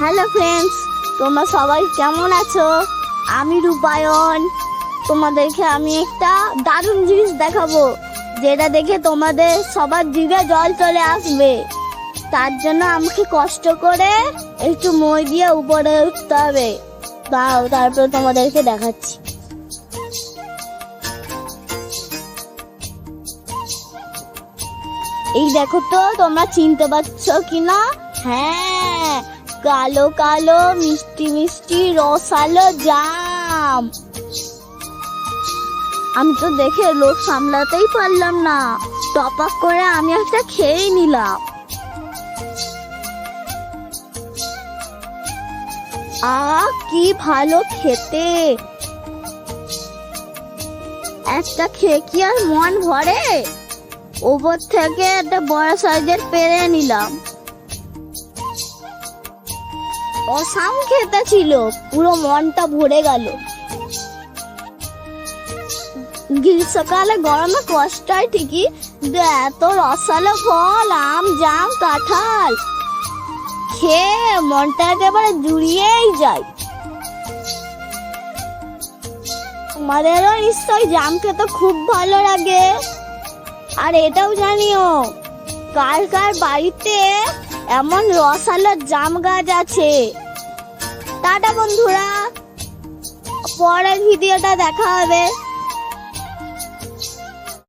Hello friends, তোমরা সবাই কেমন আছো? আমি রূপায়ণ। তোমাদেরকে আমি একটা দারুণ জিনিস দেখাবো, যেটা দেখে তোমাদের সবার জিভে জল চলে আসবে। তার জন্য আমাকে কষ্ট করে একটু মই দিয়ে উপরে উঠতে হবে। দাও, তারপর তোমাদেরকে দেখাচ্ছি। এই দেখো তো, তোমরা চিনতে পারছো কিনা? হ্যাঁ, কালো কালো মিষ্টি মিষ্টি রসালো জাম। আমি তো দেখে লোভ সামলাতেই পারলাম না, টপাক করে আমি একটা খেয়েই নিলাম। কি ভালো খেতে! একটা খেয়ে কি আর মন ভরে? ওপর থেকে একটা বড় সাইজের পেরে নিলাম। অসাম খেতে ছিল, পুরো মনটা ভরে গেল। গ্রীষ্মকালে গরমে কষ্ট হয় ঠিকই, এত রসালো ফল, আম জাম কাঁঠাল খেয়ে মনটা একেবারে জুড়িয়েই যায়। তোমাদেরও নিশ্চয়ই জাম খেতে খুব ভালো লাগে। আর এটাও জানিও, কার কার বাড়িতে এমন রসালো জাম গাছ আছে। টাটা বন্ধুরা, পরের ভিডিওটা দেখা হবে।